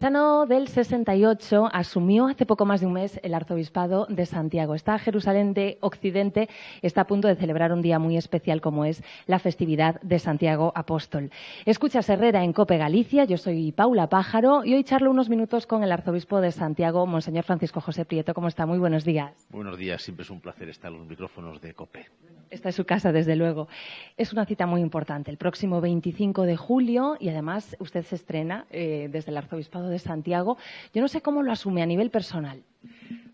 Sano del 68 asumió hace poco más de un mes el arzobispado de Santiago. Esta Jerusalén de Occidente está a punto de celebrar un día muy especial como es la festividad de Santiago Apóstol. Escuchas Herrera en COPE Galicia, yo soy Paula Pájaro y hoy charlo unos minutos con el arzobispo de Santiago, Monseñor Francisco José Prieto. ¿Cómo está? Muy buenos días. Buenos días, siempre es un placer estar en los micrófonos de COPE. Esta es su casa, desde luego. Es una cita muy importante, el próximo 25 de julio y además usted se estrena desde el arzobispado de Santiago. Yo no sé cómo lo asume a nivel personal.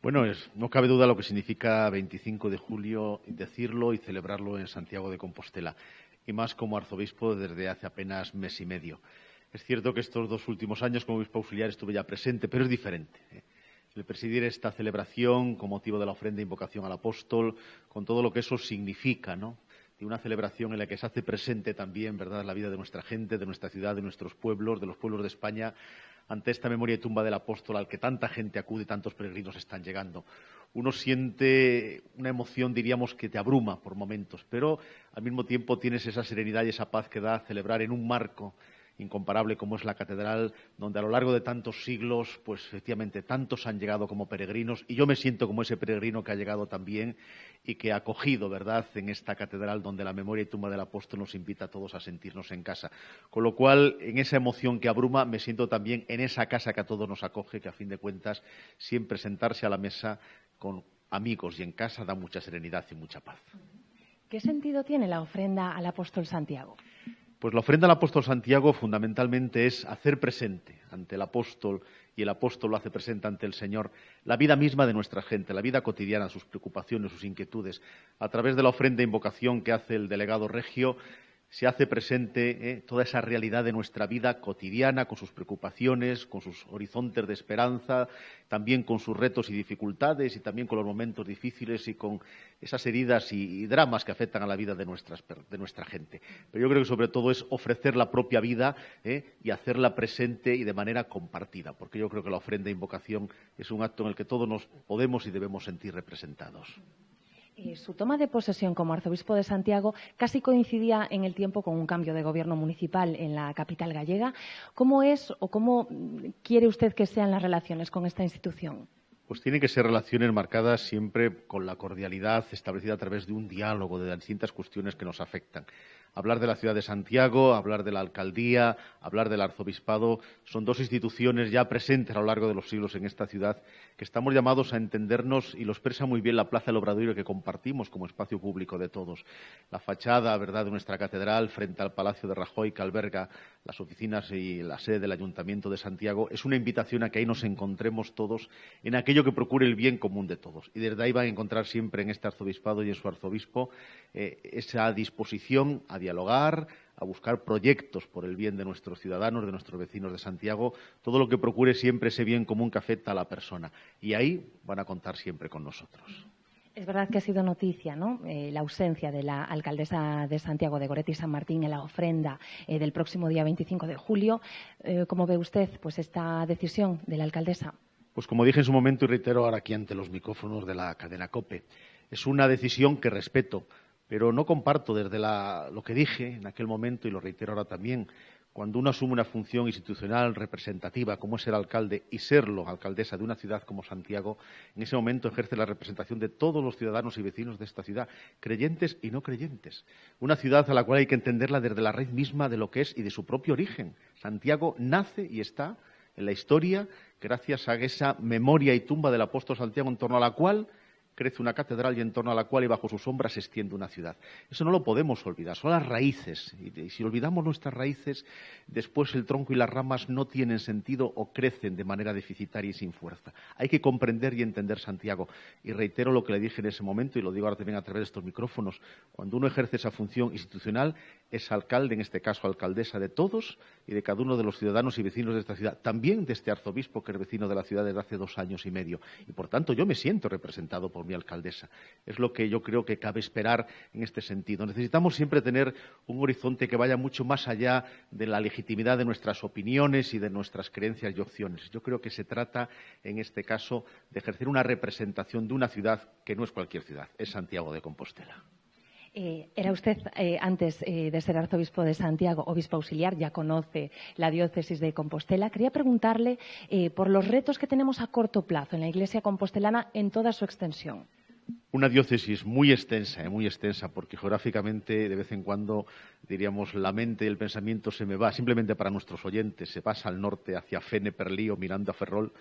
Bueno, no cabe duda lo que significa 25 de julio decirlo y celebrarlo en Santiago de Compostela, y más como arzobispo desde hace apenas mes y medio. Es cierto que estos 2 últimos años como obispo auxiliar estuve ya presente, pero es diferente. El presidir esta celebración con motivo de la ofrenda e invocación al apóstol, con todo lo que eso significa, ¿no? De una celebración en la que se hace presente también, ¿verdad?, la vida de nuestra gente, de nuestra ciudad, de nuestros pueblos, de los pueblos de España, ante esta memoria y tumba del apóstol al que tanta gente acude, tantos peregrinos están llegando. Uno siente una emoción, diríamos, que te abruma por momentos, pero al mismo tiempo tienes esa serenidad y esa paz que da celebrar en un marco incomparable como es la catedral, donde a lo largo de tantos siglos, pues efectivamente tantos han llegado como peregrinos, y yo me siento como ese peregrino que ha llegado también y que ha acogido, ¿verdad?, en esta catedral donde la memoria y tumba del apóstol nos invita a todos a sentirnos en casa. Con lo cual, en esa emoción que abruma, me siento también en esa casa que a todos nos acoge, que a fin de cuentas siempre sentarse a la mesa con amigos y en casa da mucha serenidad y mucha paz. ¿Qué sentido tiene la ofrenda al apóstol Santiago? Pues la ofrenda al apóstol Santiago fundamentalmente es hacer presente ante el apóstol, y el apóstol lo hace presente ante el Señor, la vida misma de nuestra gente, la vida cotidiana, sus preocupaciones, sus inquietudes. A través de la ofrenda e invocación que hace el delegado regio, se hace presente toda esa realidad de nuestra vida cotidiana, con sus preocupaciones, con sus horizontes de esperanza, también con sus retos y dificultades y también con los momentos difíciles y con esas heridas y dramas que afectan a la vida de nuestra gente. Pero yo creo que sobre todo es ofrecer la propia vida y hacerla presente y de manera compartida, porque yo creo que la ofrenda e invocación es un acto en el que todos nos podemos y debemos sentir representados. Su toma de posesión como arzobispo de Santiago casi coincidía en el tiempo con un cambio de gobierno municipal en la capital gallega. ¿Cómo es o cómo quiere usted que sean las relaciones con esta institución? Pues tienen que ser relaciones marcadas siempre con la cordialidad establecida a través de un diálogo de las distintas cuestiones que nos afectan. Hablar de la ciudad de Santiago, hablar de la alcaldía, hablar del arzobispado, son 2 instituciones ya presentes a lo largo de los siglos en esta ciudad que estamos llamados a entendernos, y lo expresa muy bien la Plaza del Obradoiro que compartimos como espacio público de todos. La fachada, ¿verdad?, de nuestra catedral frente al Palacio de Rajoy, que alberga las oficinas y la sede del Ayuntamiento de Santiago, es una invitación a que ahí nos encontremos todos en aquello que procure el bien común de todos. Y desde ahí van a encontrar siempre en este arzobispado y en su arzobispo esa disposición a dialogar, a buscar proyectos por el bien de nuestros ciudadanos, de nuestros vecinos de Santiago, todo lo que procure siempre ese bien común que afecta a la persona. Y ahí van a contar siempre con nosotros. Es verdad que ha sido noticia, ¿no?, la ausencia de la alcaldesa de Santiago de Goretti San Martín en la ofrenda del próximo día 25 de julio. ¿Cómo ve usted pues esta decisión de la alcaldesa? Pues como dije en su momento y reitero ahora aquí ante los micrófonos de la cadena COPE, es una decisión que respeto, pero no comparto desde lo que dije en aquel momento y lo reitero ahora también. Cuando uno asume una función institucional representativa como es ser alcalde y serlo alcaldesa de una ciudad como Santiago, en ese momento ejerce la representación de todos los ciudadanos y vecinos de esta ciudad, creyentes y no creyentes. Una ciudad a la cual hay que entenderla desde la raíz misma de lo que es y de su propio origen. Santiago nace y está en la historia gracias a esa memoria y tumba del apóstol Santiago, en torno a la cual crece una catedral y en torno a la cual y bajo su sombra se extiende una ciudad. Eso no lo podemos olvidar, son las raíces. Y si olvidamos nuestras raíces, después el tronco y las ramas no tienen sentido o crecen de manera deficitaria y sin fuerza. Hay que comprender y entender Santiago. Y reitero lo que le dije en ese momento y lo digo ahora también a través de estos micrófonos. Cuando uno ejerce esa función institucional, es alcalde, en este caso alcaldesa de todos y de cada uno de los ciudadanos y vecinos de esta ciudad. También de este arzobispo que es vecino de la ciudad desde hace 2 años y medio. Y por tanto yo me siento representado por mi alcaldesa. Es lo que yo creo que cabe esperar en este sentido. Necesitamos siempre tener un horizonte que vaya mucho más allá de la legitimidad de nuestras opiniones y de nuestras creencias y opciones. Yo creo que se trata, en este caso, de ejercer una representación de una ciudad que no es cualquier ciudad, es Santiago de Compostela. Era usted, antes de ser arzobispo de Santiago, obispo auxiliar, ya conoce la diócesis de Compostela. Quería preguntarle por los retos que tenemos a corto plazo en la Iglesia compostelana en toda su extensión. Una diócesis muy extensa, porque geográficamente de vez en cuando, diríamos, la mente y el pensamiento se me va, simplemente para nuestros oyentes, se pasa al norte hacia Fene, Perlío, mirando a Ferrol,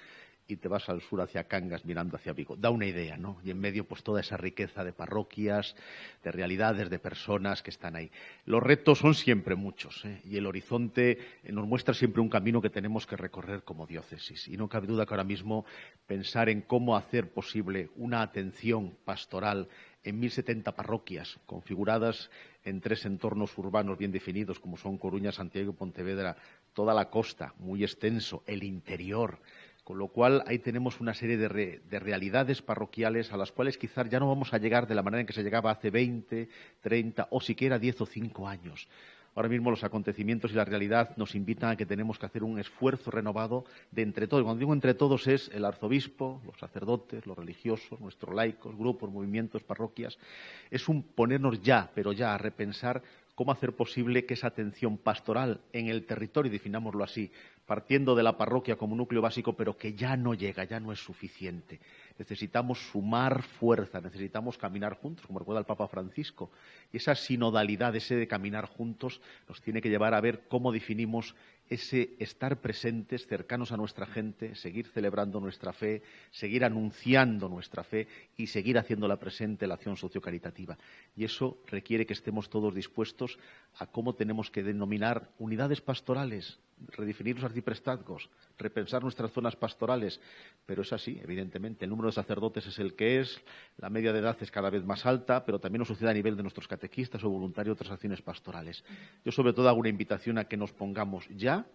y te vas al sur hacia Cangas mirando hacia Vigo. Da una idea, ¿no? Y en medio pues toda esa riqueza de parroquias, de realidades, de personas que están ahí. Los retos son siempre muchos, y el horizonte nos muestra siempre un camino que tenemos que recorrer como diócesis. Y no cabe duda que ahora mismo pensar en cómo hacer posible una atención pastoral en 1070 parroquias configuradas en 3 entornos urbanos bien definidos como son Coruña, Santiago y Pontevedra, toda la costa, muy extenso, el interior. Con lo cual, ahí tenemos una serie de realidades parroquiales a las cuales quizás ya no vamos a llegar de la manera en que se llegaba hace 20, 30 o siquiera 10 o 5 años. Ahora mismo los acontecimientos y la realidad nos invitan a que tenemos que hacer un esfuerzo renovado de entre todos. Cuando digo entre todos es el arzobispo, los sacerdotes, los religiosos, nuestros laicos, grupos, movimientos, parroquias. Es un ponernos ya, pero ya, a repensar cómo hacer posible que esa atención pastoral en el territorio, definámoslo así, partiendo de la parroquia como núcleo básico, pero que ya no llega, ya no es suficiente. Necesitamos sumar fuerza, necesitamos caminar juntos, como recuerda el Papa Francisco. Y esa sinodalidad, ese de caminar juntos, nos tiene que llevar a ver cómo definimos ese estar presentes, cercanos a nuestra gente, seguir celebrando nuestra fe, seguir anunciando nuestra fe y seguir haciéndola presente la acción sociocaritativa. Y eso requiere que estemos todos dispuestos a cómo tenemos que denominar unidades pastorales, redefinir los arciprestazgos, repensar nuestras zonas pastorales. Pero es así, evidentemente, el número de sacerdotes es el que es, la media de edad es cada vez más alta, pero también nos sucede a nivel de nuestros catequistas o voluntarios otras acciones pastorales. Yo sobre todo hago una invitación a que nos pongamos ya,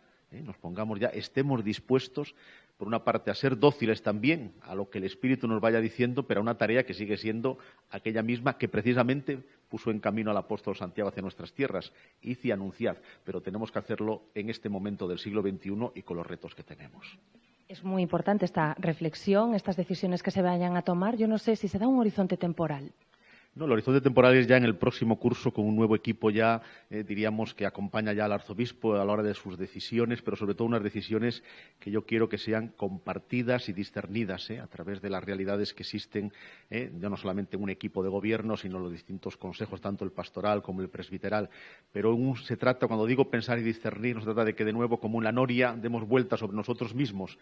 estemos dispuestos, por una parte, a ser dóciles también a lo que el Espíritu nos vaya diciendo, pero a una tarea que sigue siendo aquella misma que precisamente puso en camino al apóstol Santiago hacia nuestras tierras. Id y anunciad, pero tenemos que hacerlo en este momento del siglo XXI y con los retos que tenemos. Es muy importante esta reflexión, estas decisiones que se vayan a tomar. Yo no sé si se da un horizonte temporal. No, el horizonte temporal es ya en el próximo curso con un nuevo equipo ya, diríamos, que acompaña ya al arzobispo a la hora de sus decisiones, pero sobre todo unas decisiones que yo quiero que sean compartidas y discernidas a través de las realidades que existen, ya no solamente en un equipo de gobierno, sino los distintos consejos, tanto el pastoral como el presbiteral. Pero se trata, cuando digo pensar y discernir, no se trata de que de nuevo, como una noria, demos vuelta sobre nosotros mismos.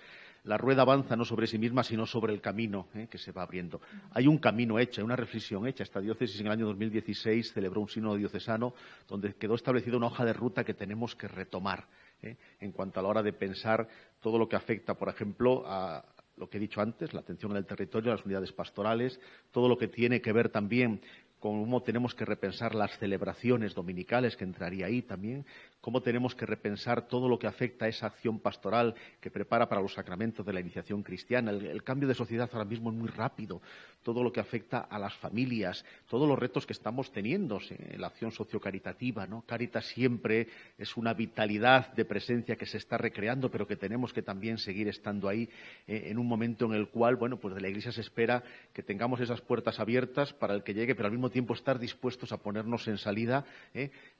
La rueda avanza no sobre sí misma, sino sobre el camino que se va abriendo. Hay un camino hecho, hay una reflexión hecha. Esta diócesis en el año 2016 celebró un sínodo diocesano donde quedó establecida una hoja de ruta que tenemos que retomar en cuanto a la hora de pensar todo lo que afecta, por ejemplo, a lo que he dicho antes, la atención en el territorio, las unidades pastorales, todo lo que tiene que ver también con cómo tenemos que repensar las celebraciones dominicales, que entraría ahí también, cómo tenemos que repensar todo lo que afecta a esa acción pastoral que prepara para los sacramentos de la iniciación cristiana. El cambio de sociedad ahora mismo es muy rápido, todo lo que afecta a las familias, todos los retos que estamos teniendo en la acción sociocaritativa, ¿no? Cáritas siempre es una vitalidad de presencia que se está recreando, pero que tenemos que también seguir estando ahí en un momento en el cual, bueno, pues de la Iglesia se espera que tengamos esas puertas abiertas para el que llegue, pero al mismo tiempo estar dispuestos a ponernos en salida,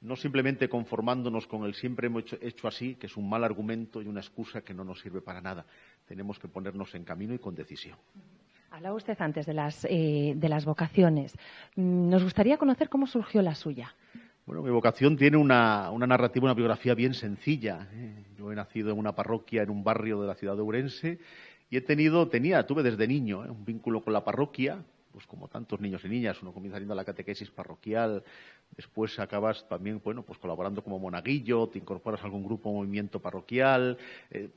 no simplemente conformándonos con el siempre hemos hecho así, que es un mal argumento y una excusa que no nos sirve para nada. Tenemos que ponernos en camino y con decisión. Hablaba usted antes de las vocaciones. Nos gustaría conocer cómo surgió la suya. Bueno, mi vocación tiene una narrativa, una biografía bien sencilla. Yo he nacido en una parroquia, en un barrio de la ciudad de Ourense, y tuve desde niño un vínculo con la parroquia. Pues como tantos niños y niñas, uno comienza yendo a la catequesis parroquial, después acabas también, bueno, pues colaborando como monaguillo, te incorporas a algún grupo o movimiento parroquial,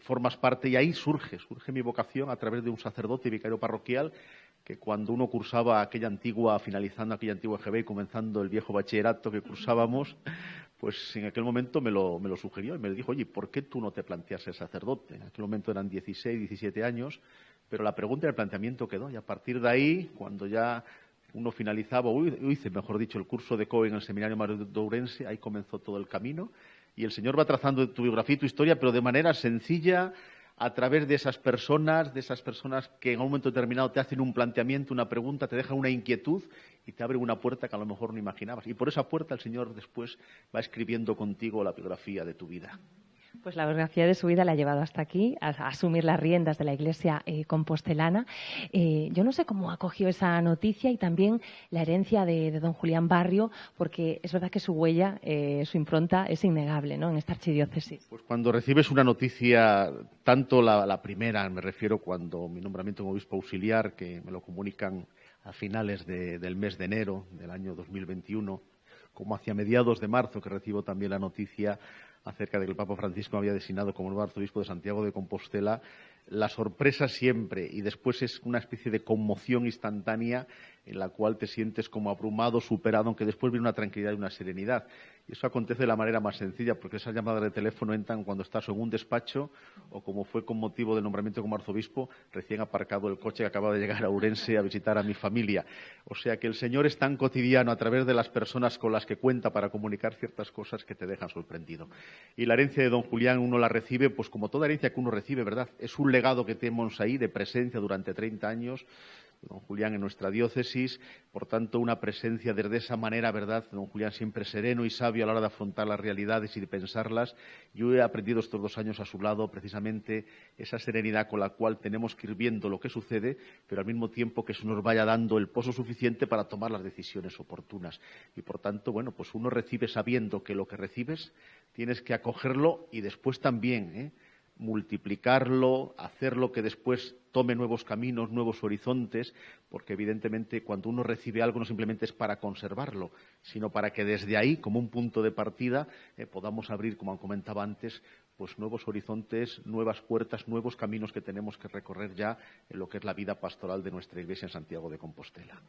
formas parte y ahí surge mi vocación a través de un sacerdote y vicario parroquial que cuando uno cursaba finalizando aquella antigua EGB y comenzando el viejo bachillerato que cursábamos, pues en aquel momento me lo sugirió y me dijo, oye, ¿por qué tú no te planteas ser sacerdote? En aquel momento eran 16, 17 años, pero la pregunta y el planteamiento quedó. Y a partir de ahí, cuando ya uno finalizaba, hice, mejor dicho, el curso de COE en el Seminario Mayor de Ourense, ahí comenzó todo el camino. Y el Señor va trazando tu biografía y tu historia, pero de manera sencilla, a través de esas personas que en un momento determinado te hacen un planteamiento, una pregunta, te dejan una inquietud y te abren una puerta que a lo mejor no imaginabas. Y por esa puerta el Señor después va escribiendo contigo la biografía de tu vida. Pues la biografía de su vida la ha llevado hasta aquí, a asumir las riendas de la Iglesia compostelana. Yo no sé cómo acogió esa noticia y también la herencia de don Julián Barrio, porque es verdad que su huella, su impronta es innegable, ¿no?, en esta archidiócesis. Pues cuando recibes una noticia, tanto la primera, me refiero cuando mi nombramiento como obispo auxiliar, que me lo comunican a finales del mes de enero del año 2021, como hacia mediados de marzo, que recibo también la noticia acerca de que el Papa Francisco me había designado como nuevo arzobispo de Santiago de Compostela, la sorpresa siempre, y después es una especie de conmoción instantánea en la cual te sientes como abrumado, superado, aunque después viene una tranquilidad y una serenidad. Y eso acontece de la manera más sencilla, porque esas llamadas de teléfono entran cuando estás en un despacho o, como fue con motivo del nombramiento como arzobispo, recién aparcado el coche que acababa de llegar a Ourense a visitar a mi familia. O sea que el Señor es tan cotidiano a través de las personas con las que cuenta para comunicar ciertas cosas que te dejan sorprendido. Y la herencia de don Julián uno la recibe, pues como toda herencia que uno recibe, ¿verdad? Es un legado que tenemos ahí de presencia durante 30 años, don Julián en nuestra diócesis, por tanto una presencia desde esa manera, ¿verdad? Don Julián siempre sereno y sabio a la hora de afrontar las realidades y de pensarlas. Yo he aprendido estos 2 años a su lado precisamente esa serenidad con la cual tenemos que ir viendo lo que sucede, pero al mismo tiempo que eso nos vaya dando el pozo suficiente para tomar las decisiones oportunas. Y por tanto, bueno, pues uno recibe sabiendo que lo que recibes tienes que acogerlo y después también, multiplicarlo, hacerlo que después tome nuevos caminos, nuevos horizontes, porque evidentemente cuando uno recibe algo no simplemente es para conservarlo, sino para que desde ahí, como un punto de partida, podamos abrir, como comentaba antes, pues nuevos horizontes, nuevas puertas, nuevos caminos que tenemos que recorrer ya en lo que es la vida pastoral de nuestra Iglesia en Santiago de Compostela.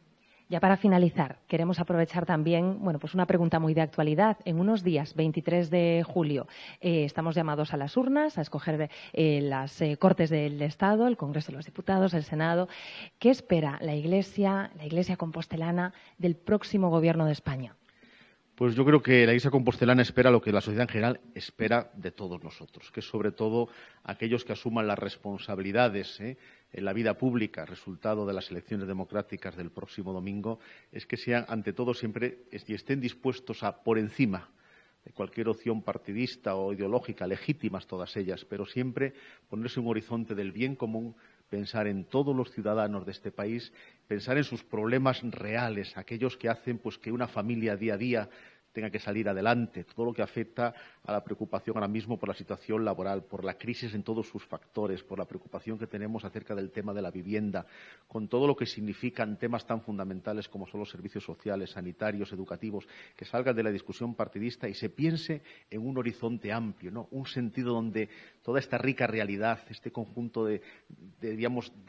Ya para finalizar, queremos aprovechar también, pues una pregunta muy de actualidad. En unos días, 23 de julio, estamos llamados a las urnas a escoger las Cortes del Estado, el Congreso de los Diputados, el Senado. ¿Qué espera la Iglesia compostelana del próximo Gobierno de España? Pues yo creo que la Iglesia compostelana espera lo que la sociedad en general espera de todos nosotros, que es sobre todo aquellos que asuman las responsabilidades en la vida pública, resultado de las elecciones democráticas del próximo domingo, es que sean ante todo siempre y estén dispuestos a, por encima de cualquier opción partidista o ideológica, legítimas todas ellas, pero siempre ponerse un horizonte del bien común, pensar en todos los ciudadanos de este país, pensar en sus problemas reales, aquellos que hacen pues que una familia día a día tenga que salir adelante, todo lo que afecta a la preocupación ahora mismo por la situación laboral, por la crisis en todos sus factores, por la preocupación que tenemos acerca del tema de la vivienda, con todo lo que significan temas tan fundamentales como son los servicios sociales, sanitarios, educativos, que salgan de la discusión partidista y se piense en un horizonte amplio, ¿no? Un sentido donde toda esta rica realidad, este conjunto de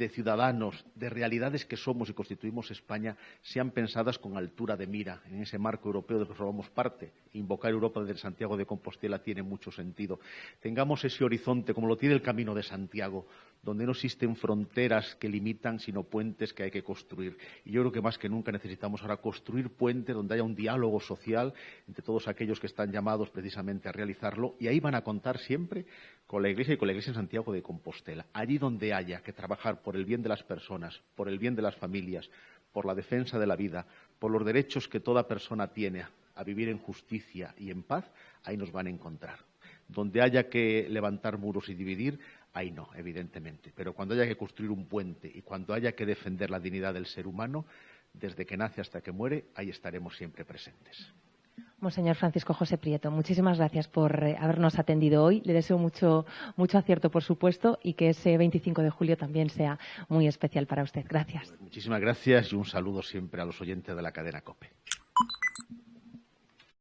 ciudadanos, de realidades que somos y constituimos España, sean pensadas con altura de mira en ese marco europeo del que formamos parte. Invocar Europa desde Santiago de Compostela tiene mucho sentido. Tengamos ese horizonte, como lo tiene el Camino de Santiago, donde no existen fronteras que limitan, sino puentes que hay que construir. Y yo creo que más que nunca necesitamos ahora construir puentes donde haya un diálogo social entre todos aquellos que están llamados precisamente a realizarlo, y ahí van a contar siempre con la Iglesia y con la Iglesia en Santiago de Compostela. Allí donde haya que trabajar por el bien de las personas, por el bien de las familias, por la defensa de la vida, por los derechos que toda persona tiene a vivir en justicia y en paz, ahí nos van a encontrar. Donde haya que levantar muros y dividir, ahí no, evidentemente. Pero cuando haya que construir un puente y cuando haya que defender la dignidad del ser humano, desde que nace hasta que muere, ahí estaremos siempre presentes. Monseñor Francisco José Prieto, muchísimas gracias por habernos atendido hoy. Le deseo mucho acierto, por supuesto, y que ese 25 de julio también sea muy especial para usted. Gracias. Muchísimas gracias y un saludo siempre a los oyentes de la cadena COPE.